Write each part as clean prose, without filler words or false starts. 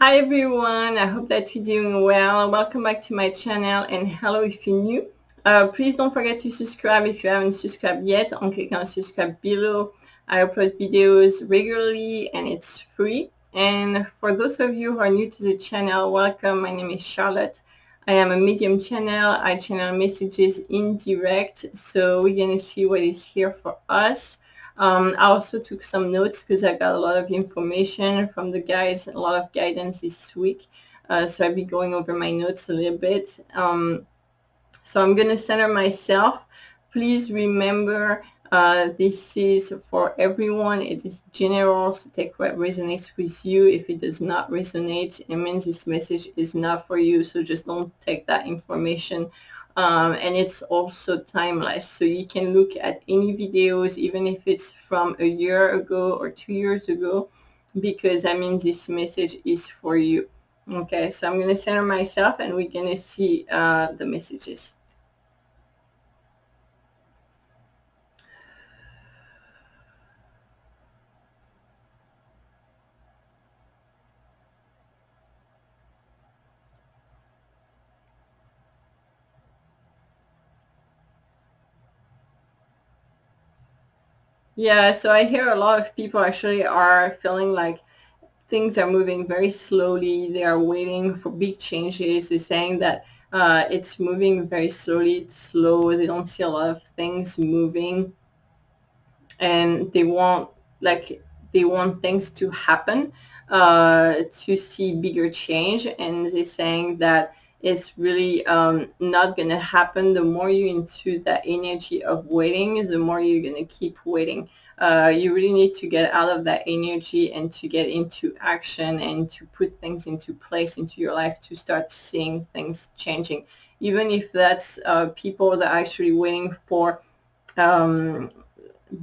Hi everyone, I hope that you're doing well. Welcome back to my channel and hello if you're new. Please don't forget to subscribe if you haven't subscribed yet. Click on subscribe below. I upload videos regularly and it's free. And for those of you who are new to the channel, welcome. My name is Charlotte. I am a medium channel. I channel messages in direct. So we're going to see what is here for us. I also took some notes because I got a lot of information from the guys, a lot of guidance this week. So I'll be going over my notes a little bit. So I'm going to center myself. Please remember this is for everyone. It is general, so take what resonates with you. If it does not resonate, it means this message is not for you. So just don't take that information. And it's also timeless, so you can look at any videos even if it's from a year ago or 2 years ago, because that means this message is for you. Okay, so I'm going to center myself and we're going to see the messages. Yeah, so I hear a lot of people actually are feeling like things are moving very slowly. They are waiting for big changes. They're saying that it's moving very slowly. It's slow. They don't see a lot of things moving, and they want things to happen to see bigger change. And they're saying that it's really not going to happen. The more you're into that energy of waiting, the more you're going to keep waiting. You really need to get out of that energy and to get into action and to put things into place into your life to start seeing things changing. Even if that's people that are actually waiting for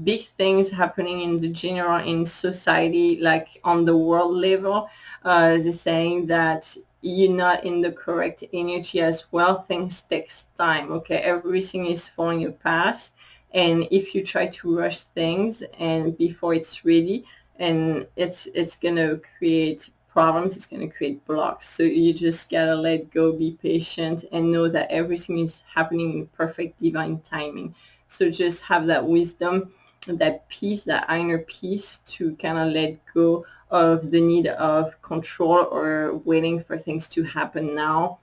big things happening in the general in society, like on the world level. They're saying that you're not in the correct energy as well. Things takes time. Okay, everything is following a path, and if you try to rush things and before it's ready, and it's gonna create problems, it's going to create blocks. So you just gotta let go, be patient, and know that everything is happening in perfect divine timing. So just have that wisdom, that peace, that inner peace, to kind of let go of the need of control or waiting for things to happen now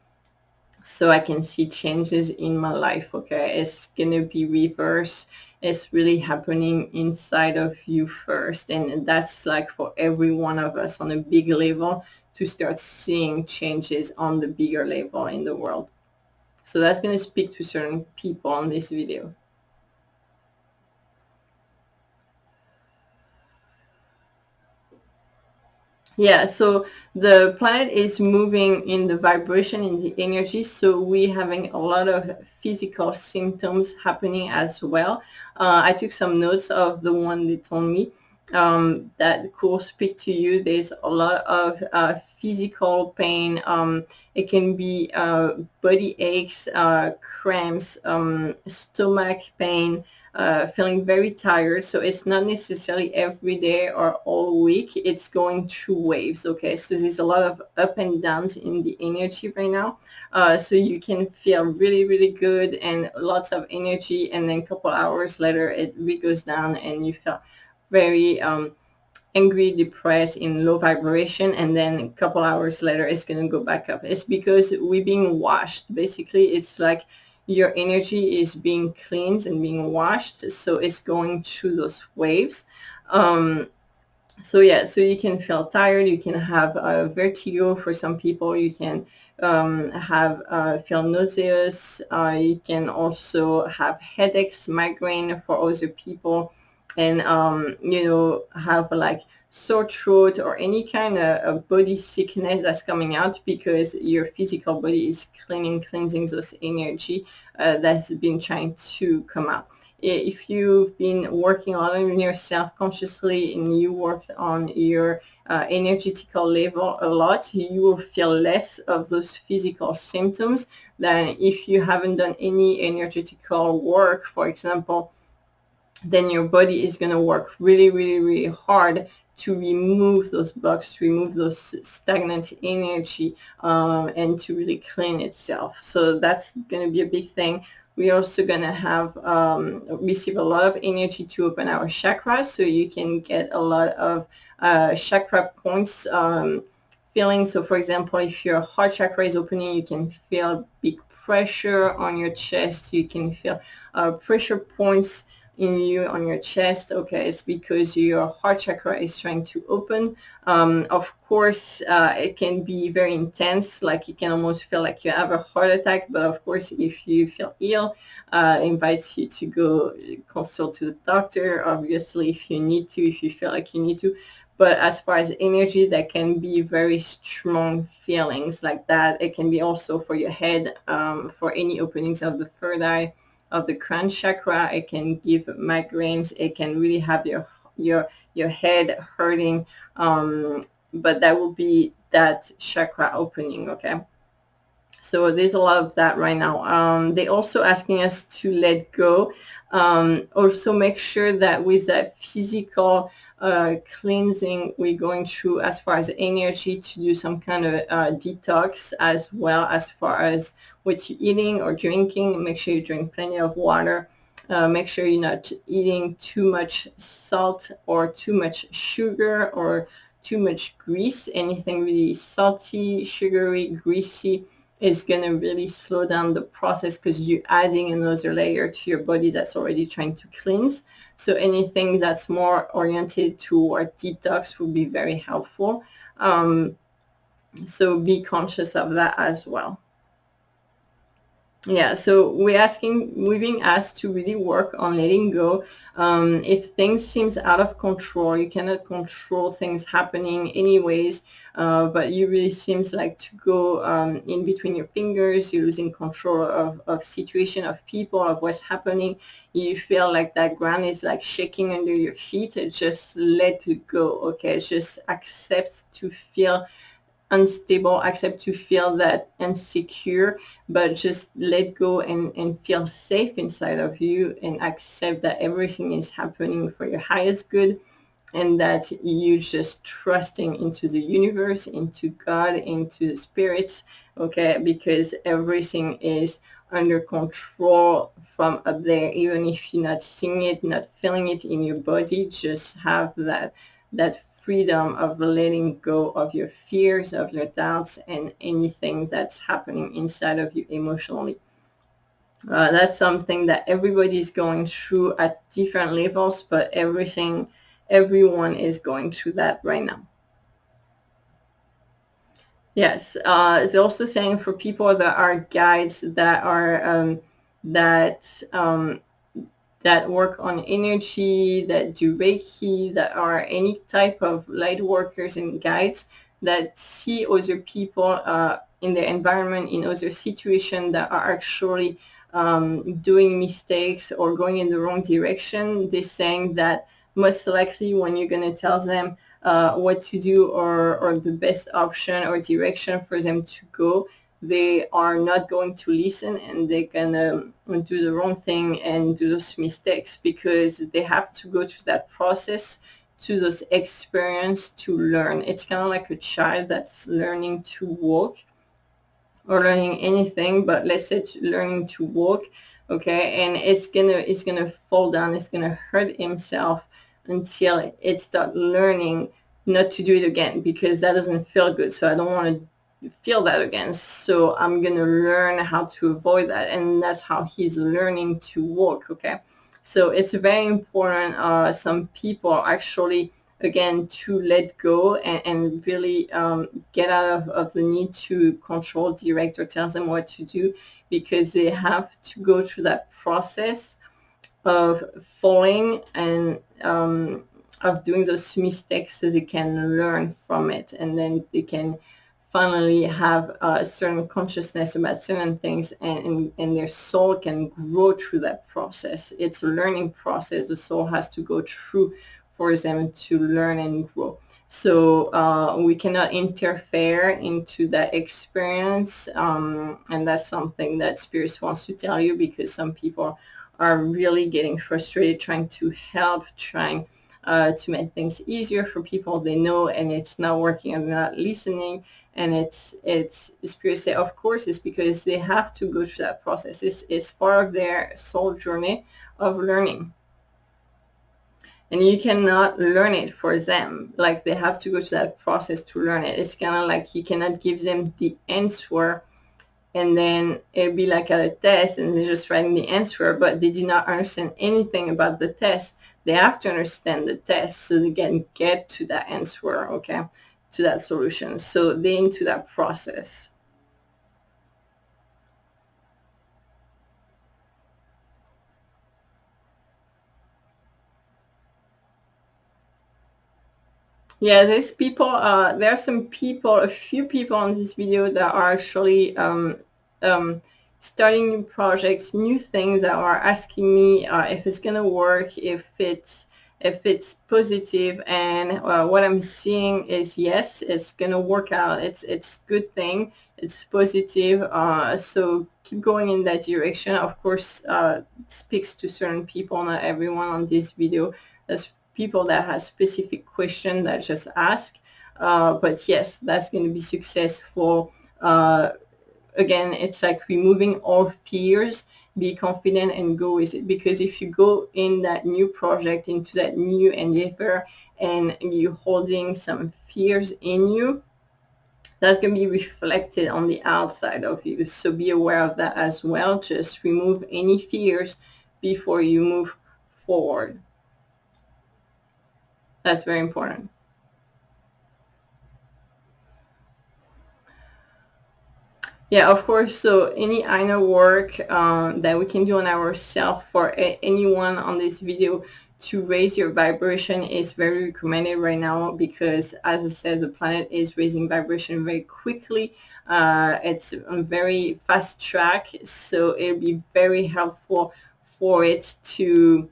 so I can see changes in my life. Okay, it's gonna be reverse. It's really happening inside of you first, and that's like for every one of us on a big level to start seeing changes on the bigger level in the world. So that's going to speak to certain people on this video. Yeah, so the planet is moving in the vibration, in the energy, so we're having a lot of physical symptoms happening as well. I took some notes of the one they told me that could speak to you. There's a lot of physical pain. It can be body aches, cramps, stomach pain, feeling very tired. So it's not necessarily every day or all week. It's going through waves. Okay, so there's a lot of up and downs in the energy right now. So you can feel really, really good and lots of energy, and then a couple hours later it really goes down and you feel very angry, depressed, in low vibration, and then a couple hours later it's going to go back up. It's because we're being washed. Basically, it's like your energy is being cleansed and being washed, so it's going through those waves. So yeah, so you can feel tired, you can have vertigo for some people, you can have feel nauseous, you can also have headaches, migraine for other people, and have like sore throat or any kind of body sickness that's coming out because your physical body is cleansing those energy that's been trying to come out. If you've been working a lot on yourself consciously and you worked on your energetical level a lot, you will feel less of those physical symptoms than if you haven't done any energetical work, for example. Then your body is going to work really, really, really hard to remove those blocks, to remove those stagnant energy, and to really clean itself. So that's going to be a big thing. We're also going to have receive a lot of energy to open our chakras, so you can get a lot of chakra points feeling. So for example, if your heart chakra is opening, you can feel big pressure on your chest. You can feel pressure points in you on your chest. Okay, it's because your heart chakra is trying to open. Of course, it can be very intense, like you can almost feel like you have a heart attack. But of course, if you feel ill, invites you to go consult to the doctor, obviously, if you need to, if you feel like you need to. But as far as energy, that can be very strong feelings like that. It can be also for your head, for any openings of the third eye, of the crown chakra. It can give migraines. It can really have your head hurting. But that will be that chakra opening. Okay. So there's a lot of that right now. They're also asking us to let go. Also make sure that with that physical cleansing we're going through, as far as energy, to do some kind of detox, as well as far as what you're eating or drinking. Make sure you drink plenty of water. Make sure you're not eating too much salt or too much sugar or too much grease. Anything really salty, sugary, greasy is going to really slow down the process, because you're adding another layer to your body that's already trying to cleanse. So anything that's more oriented toward detox would be very helpful. So be conscious of that as well. Yeah, so we're being asked to really work on letting go. If things seems out of control, you cannot control things happening anyways, but you really seems like to go in between your fingers. You're losing control of situation, of people, of what's happening. You feel like that ground is like shaking under your feet. Just let it go, okay? Just accept to feel unstable, accept to feel that insecure, but just let go and feel safe inside of you, and accept that everything is happening for your highest good, and that you just trusting into the universe, into God, into the spirits, okay? Because everything is under control from up there, even if you're not seeing it, not feeling it in your body. Just have that freedom of letting go of your fears, of your doubts, and anything that's happening inside of you emotionally. That's something that everybody is going through at different levels, but everyone is going through that right now. Yes, it's also saying for people that are guides, that are that that work on energy, that do Reiki, that are any type of light workers and guides, that see other people in their environment, in other situations, that are actually doing mistakes or going in the wrong direction. They're saying that most likely when you're going to tell them what to do, or the best option or direction for them to go, they are not going to listen, and they're gonna do the wrong thing and do those mistakes, because they have to go through that process, to those experience, to learn. It's kind of like a child that's learning to walk, or learning anything, but let's say learning to walk, okay? And it's gonna fall down, it's gonna hurt himself until it start learning not to do it again, because that doesn't feel good. So I don't want to feel that again, so I'm gonna learn how to avoid that. And that's how he's learning to walk, okay? So it's very important. Some people actually, again, to let go and really get out of the need to control, direct, or tell them what to do, because they have to go through that process of falling and of doing those mistakes, so they can learn from it, and then they can finally have a certain consciousness about certain things, and their soul can grow through that process. It's a learning process the soul has to go through for them to learn and grow. So we cannot interfere into that experience, and that's something that Spirit wants to tell you, because some people are really getting frustrated trying to help, trying to make things easier for people they know, and it's not working and they're not listening. And it's Spirit say, of course, it's because they have to go through that process. It's part of their soul journey of learning. And you cannot learn it for them. Like, they have to go through that process to learn it. It's kind of like you cannot give them the answer and then it'd be like at a test and they're just writing the answer, but they do not understand anything about the test. They have to understand the test so they can get to that answer, okay, to that solution. So they're into that process. Yeah, there's people, there are some people, a few people on this video that are actually starting new projects, new things, that are asking me if it's gonna work, if it's positive, and what I'm seeing is yes, it's gonna work out. It's good thing. It's positive. So keep going in that direction. Of course, it speaks to certain people, not everyone on this video. There's people that have specific questions that just ask. But yes, that's going to be successful. Again, it's like removing all fears, be confident and go with it. Because if you go in that new project, into that new endeavor, and you're holding some fears in you, that's going to be reflected on the outside of you. So be aware of that as well. Just remove any fears before you move forward. That's very important. Yeah, of course. So any inner work that we can do on ourselves, for anyone on this video, to raise your vibration is very recommended right now, because as I said, the planet is raising vibration very quickly. It's a very fast track, so it'll be very helpful for you to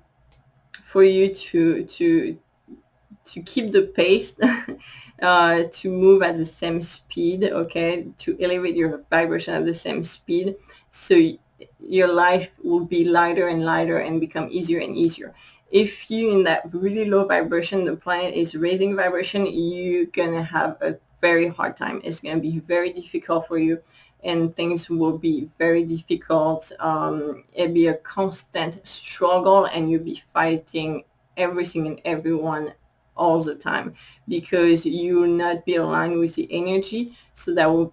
keep the pace, to move at the same speed, okay, to elevate your vibration at the same speed, so your life will be lighter and lighter and become easier and easier. If you in that really low vibration, the planet is raising vibration, you're gonna have a very hard time. It's gonna be very difficult for you, and things will be very difficult. It'll be a constant struggle, and you'll be fighting everything and everyone all the time, because you will not be aligned with the energy. So that will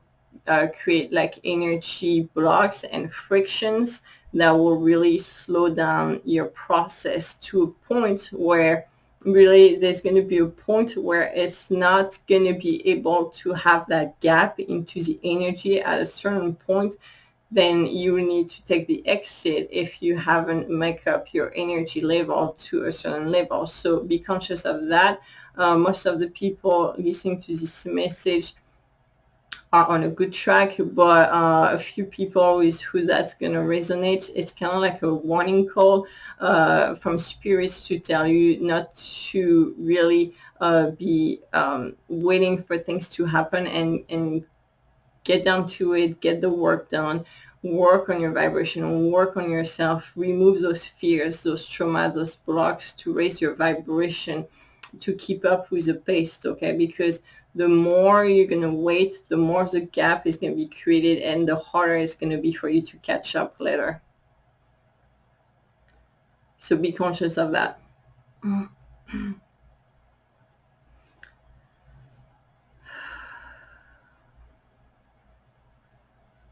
create like energy blocks and frictions that will really slow down your process, to a point where really there's going to be a point where it's not going to be able to have that gap into the energy. At a certain point, then you need to take the exit if you haven't make up your energy level to a certain level. So be conscious of that. Most of the people listening to this message are on a good track, but a few people with who that's going to resonate. It's kind of like a warning call from spirits to tell you not to really be waiting for things to happen, and get down to it, get the work done, work on your vibration, work on yourself, remove those fears, those trauma, those blocks, to raise your vibration, to keep up with the pace, okay? Because the more you're going to wait, the more the gap is going to be created, and the harder it's going to be for you to catch up later. So be conscious of that.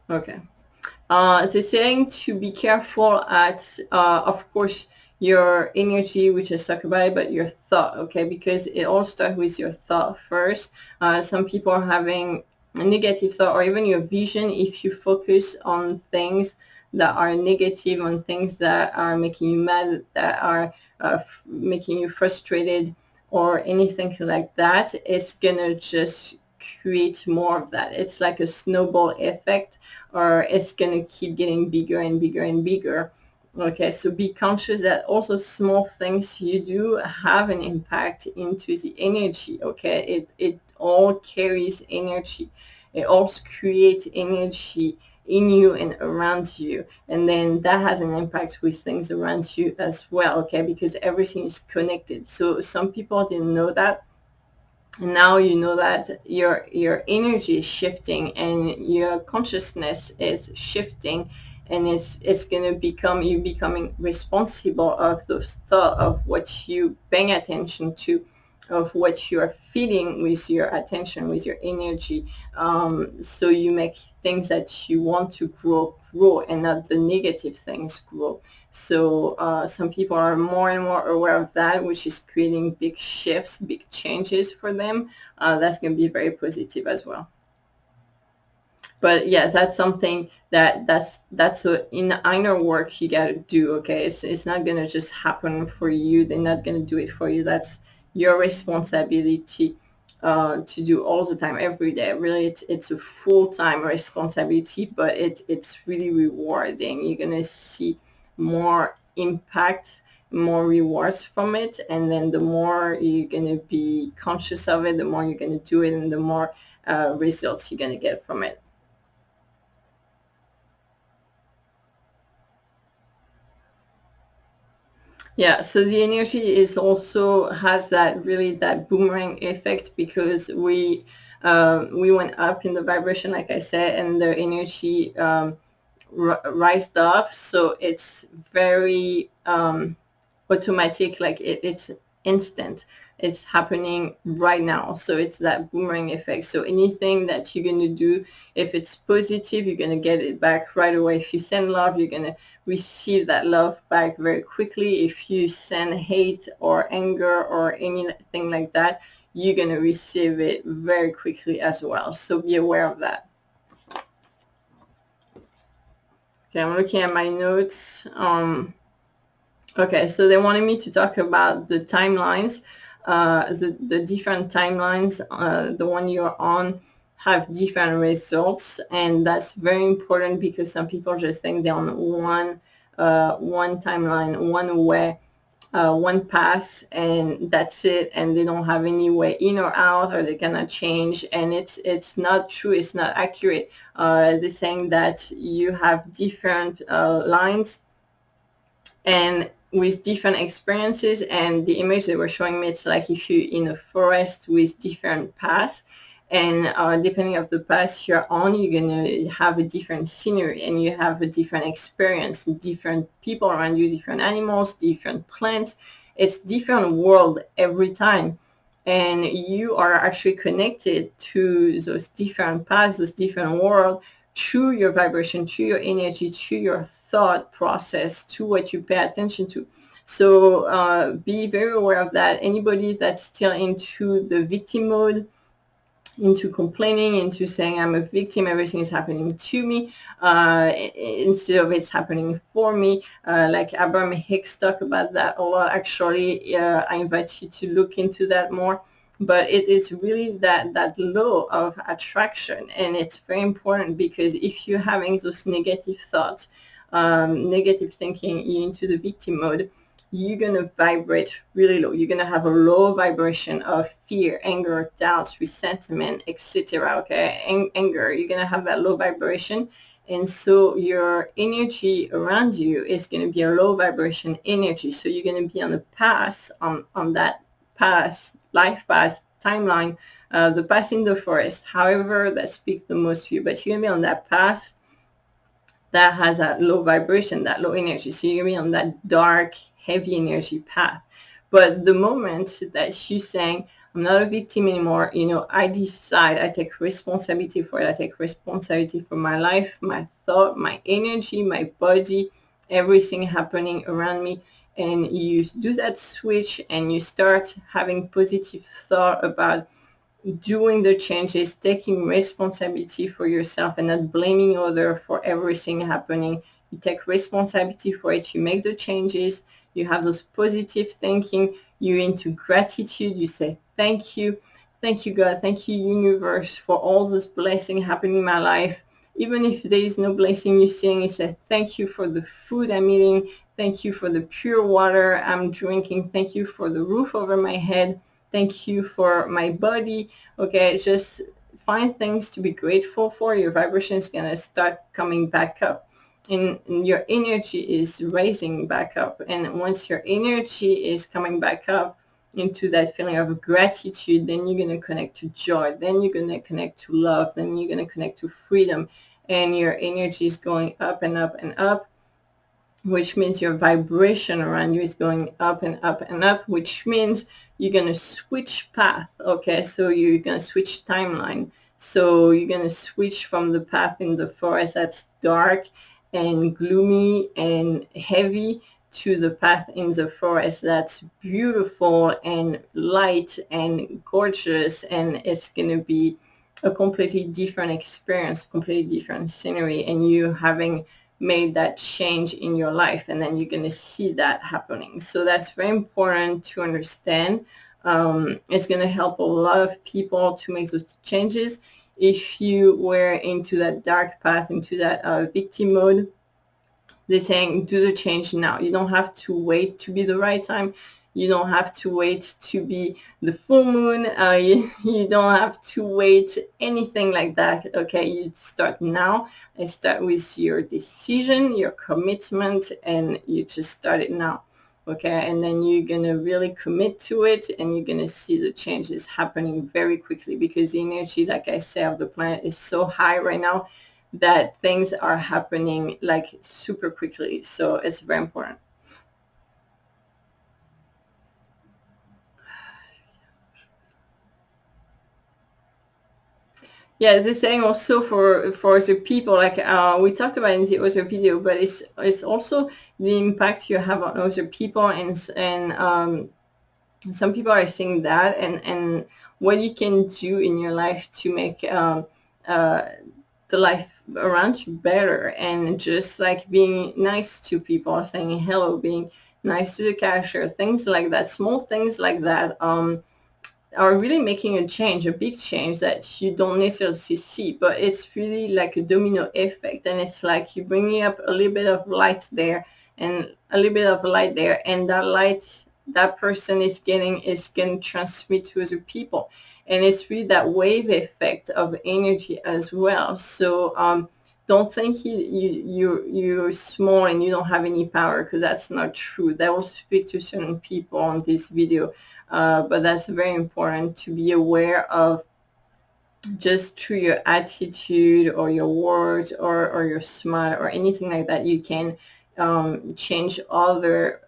Okay. They're saying to be careful at, of course, your energy, which is talked about, but your thought, okay? Because it all starts with your thought first. Some people are having a negative thought, or even your vision. If you focus on things that are negative, on things that are making you mad, that are making you frustrated, or anything like that, it's gonna just create more of that. It's like a snowball effect, or it's going to keep getting bigger and bigger and bigger. Okay, so be conscious that also small things you do have an impact into the energy, okay? It all carries energy. It also creates energy in you and around you. And then that has an impact with things around you as well, okay, because everything is connected. So some people didn't know that. And now you know that your energy is shifting and your consciousness is shifting, and it's going to become you becoming responsible of those thoughts, of what you paying attention to, of what you are feeding with your attention, with your energy. So you make things that you want to grow, and not the negative things grow. So some people are more and more aware of that, which is creating big shifts, big changes for them. That's going to be very positive as well. But yes, that's something that's a in inner work you got to do. Okay, it's not going to just happen for you. They're not going to do it for you. That's your responsibility to do all the time, every day. Really, it's a full-time responsibility, but it's really rewarding. You're going to see more impact, more rewards from it, and then the more you're going to be conscious of it, the more you're going to do it, and the more results you're going to get from it. Yeah, so the energy is also has that really that boomerang effect, because we went up in the vibration, like I said, and the energy rised up. So it's very automatic, like it's instant. It's happening right now. So it's that boomerang effect. So anything that you're going to do, if it's positive, you're going to get it back right away. If you send love, you're going to receive that love back very quickly. If you send hate or anger or anything like that, you're going to receive it very quickly as well. So be aware of that. Okay, I'm looking at my notes. Okay, so they wanted me to talk about the timelines, the different timelines. The one you're on have different results, and that's very important, because some people just think they're on one timeline, one way, one path, and that's it, and they don't have any way in or out, or they cannot change. And it's not true. It's not accurate. They're saying that you have different lines, and with different experiences. And the image they were showing me, it's like if you're in a forest with different paths, and depending on the path you're on, you're going to have a different scenery, and you have a different experience, different people around you, different animals, different plants. It's different world every time, and you are actually connected to those different paths, those different world, through your vibration, through your energy, through your thought process, to what you pay attention to. So be very aware of that. Anybody that's still into the victim mode, into complaining, into saying I'm a victim, everything is happening to me, instead of it's happening for me, like Abraham Hicks talk about that a lot. Actually, I invite you to look into that more. But it is really that law of attraction, and it's very important, because if you're having those negative thoughts, negative thinking, you're into the victim mode, you're going to vibrate really low. You're going to have a low vibration of fear, anger, doubts, resentment, etc. Okay, anger, you're going to have that low vibration. And so your energy around you is going to be a low vibration energy. So you're going to be on a path, on that path, life path, timeline, the path in the forest, however that speaks the most to you. But you're going to be on that path that has that low vibration, that low energy. So you're going to be on that dark, heavy energy path. But the moment that you're saying, I'm not a victim anymore, I decide, I take responsibility for it, I take responsibility for my life, my thought, my energy, my body, everything happening around me, and you do that switch, and you start having positive thought about doing the changes, taking responsibility for yourself, and not blaming others for everything happening. You take responsibility for it, you make the changes, you have those positive thinking, you're into gratitude, you say thank you God, thank you universe for all those blessings happening in my life. Even if there is no blessing you're seeing, you say thank you for the food I'm eating, thank you for the pure water I'm drinking, thank you for the roof over my head, thank you for my body. Okay, just find things to be grateful for, your vibration is going to start coming back up. And your energy is raising back up. And once your energy is coming back up into that feeling of gratitude, then you're going to connect to joy. Then you're going to connect to love. Then you're going to connect to freedom. And your energy is going up and up and up, which means your vibration around you is going up and up and up, which means you're going to switch path. Okay, so you're going to switch timeline. So you're going to switch from the path in the forest that's dark and gloomy and heavy to the path in the forest that's beautiful and light and gorgeous, and it's going to be a completely different experience, completely different scenery, and you having made that change in your life, and then you're going to see that happening. So that's very important to understand. It's going to help a lot of people to make those changes. If you were into that dark path, into that victim mode, they're saying do the change now. You don't have to wait to be the right time. You don't have to wait to be the full moon. You don't have to wait anything like that. Okay, you start now and start with your decision, your commitment, and you just start it now. Okay, and then you're going to really commit to it, and you're going to see the changes happening very quickly, because the energy, like I said, of the planet is so high right now that things are happening like super quickly. So it's very important. Yeah, they're saying also for the people, like we talked about in the other video, but it's also the impact you have on other people, and some people are saying that, and what you can do in your life to make the life around you better, and just like being nice to people, saying hello, being nice to the cashier, things like that, small things like that. Are really making a change, a big change that you don't necessarily see, but it's really like a domino effect, and it's like you're bringing up a little bit of light there and a little bit of light there, and that light that person is going to transmit to other people, and it's really that wave effect of energy as well. So don't think you're small and you don't have any power, because that's not true. That will speak to certain people on this video. But that's very important to be aware of, just through your attitude or your words or your smile or anything like that. You can change other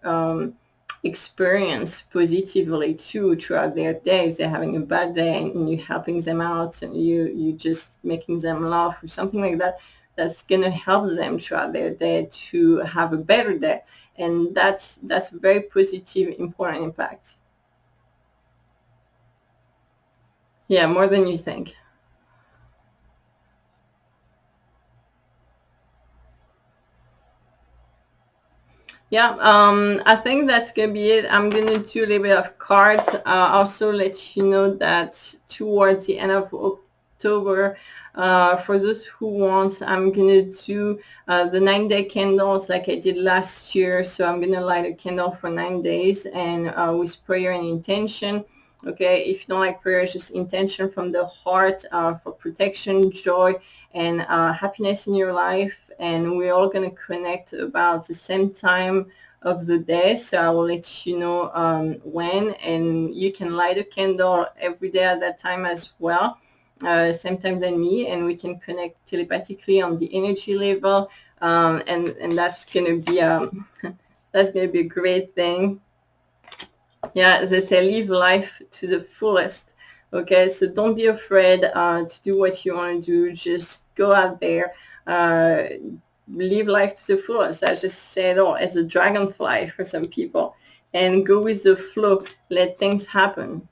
experience positively too throughout their day. If they're having a bad day and you're helping them out, and you just making them laugh or something like that, that's going to help them throughout their day to have a better day. And that's very positive, important impact. Yeah, more than you think. Yeah, I think that's gonna be it. I'm gonna do a little bit of cards. Also let you know that towards the end of October, for those who want, I'm gonna do the 9-day candles like I did last year. So I'm gonna light a candle for 9 days, and with prayer and intention. Okay, if you don't like prayer, just intention from the heart for protection, joy, and happiness in your life. And we're all going to connect about the same time of the day. So I will let you know when, and you can light a candle every day at that time as well, same time than me, and we can connect telepathically on the energy level, and that's going to be that's going to be a great thing. Yeah, they say live life to the fullest. Okay, so don't be afraid to do what you want to do. Just go out there, live life to the fullest. I just said, oh, as a dragonfly for some people, and go with the flow. Let things happen.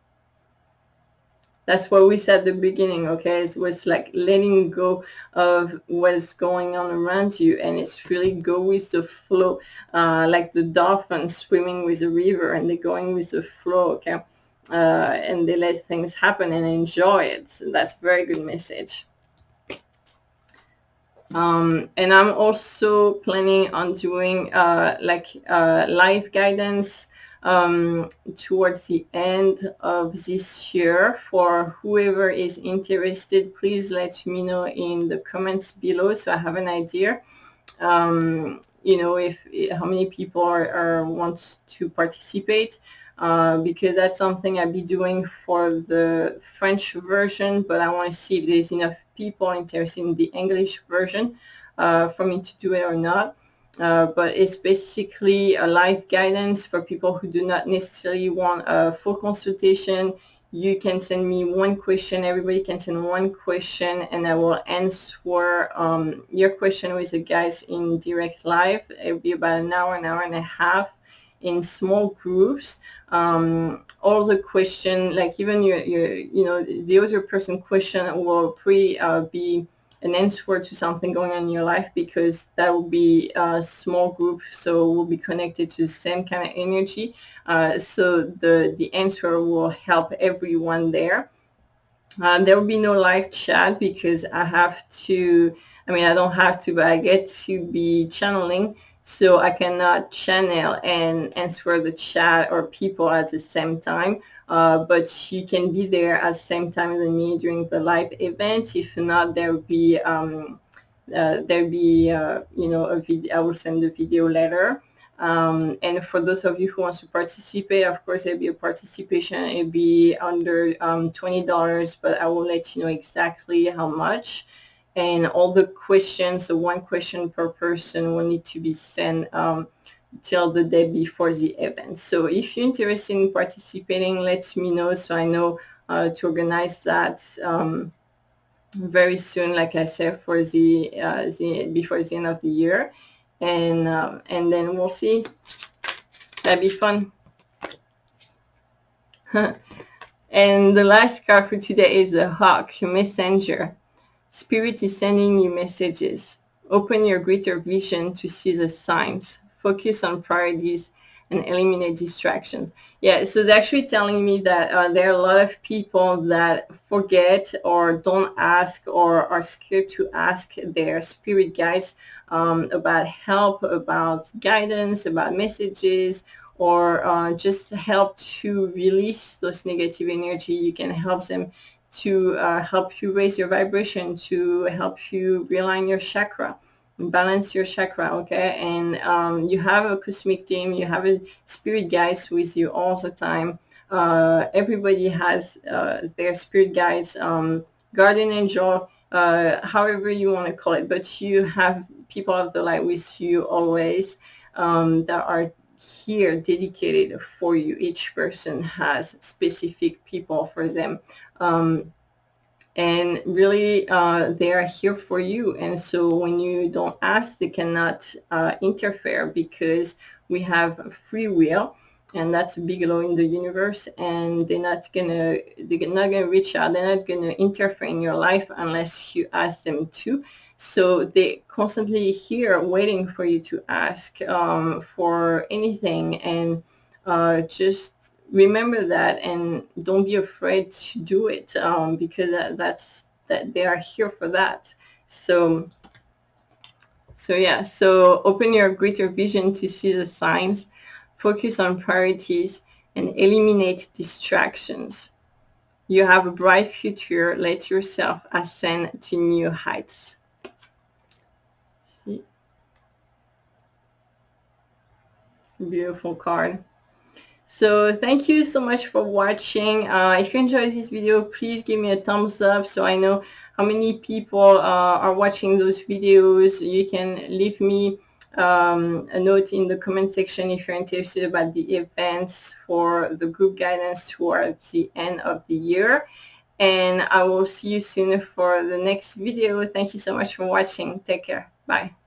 That's what we said at the beginning, okay? It was like letting go of what's going on around you, and it's really go with the flow, like the dolphins swimming with the river, and they're going with the flow, okay? And they let things happen and enjoy it. So that's a very good message. And I'm also planning on doing life guidance towards the end of this year. For whoever is interested, please let me know in the comments below so I have an idea. You know, if how many people are wants to participate, because that's something I'll be doing for the French version, but I want to see if there's enough people interested in the English version for me to do it or not. But it's basically a live guidance for people who do not necessarily want a full consultation. You can send me one question. Everybody can send one question, and I will answer your question with the guys in direct live. It'll be about an hour and a half in small groups. All the question, like even your you know, the other person question will be an answer to something going on in your life, because that will be a small group, so we'll be connected to the same kind of energy. So the answer will help everyone there. There will be no live chat because I have to, I mean, I don't have to, but I get to be channeling, so I cannot channel and answer the chat or people at the same time. But you can be there at the same time as me during the live event. If not, there will be you know, a video. I will send the video later. And for those of you who want to participate, of course, there'll be a participation. It'll be under $20, but I will let you know exactly how much. And all the questions, so one question per person, will need to be sent till the day before the event. So if you're interested in participating, let me know so I know to organize that very soon, like I said, for the before the end of the year. And then we'll see. That'd be fun. And the last card for today is the Hawk Messenger. Spirit is sending you messages. Open your greater vision to see the signs. Focus on priorities and eliminate distractions. Yeah, so they're actually telling me that there are a lot of people that forget or don't ask or are scared to ask their spirit guides about help, about guidance, about messages, or just help to release those negative energy. You can help them to help you raise your vibration, to help you realign your chakra, balance your chakra, okay? And you have a cosmic team, you have a spirit guides with you all the time. Everybody has their spirit guides, guardian angel, however you want to call it, but you have people of the light with you always that are here dedicated for you. Each person has specific people for them. And really they are here for you. And so when you don't ask, they cannot interfere, because we have free will, and that's a big law in the universe, and they're not gonna reach out, they're not gonna interfere in your life unless you ask them to. So they're constantly here waiting for you to ask for anything. And just remember that, and don't be afraid to do it, because that they are here for that. So yeah, so open your greater vision to see the signs, focus on priorities, and eliminate distractions. You have a bright future. Let yourself ascend to new heights. See? Beautiful card. So thank you so much for watching. If you enjoyed this video, please give me a thumbs up so I know how many people are watching those videos. You can leave me a note in the comment section if you're interested about the events for the group guidance towards the end of the year. And I will see you soon for the next video. Thank you so much for watching. Take care. Bye.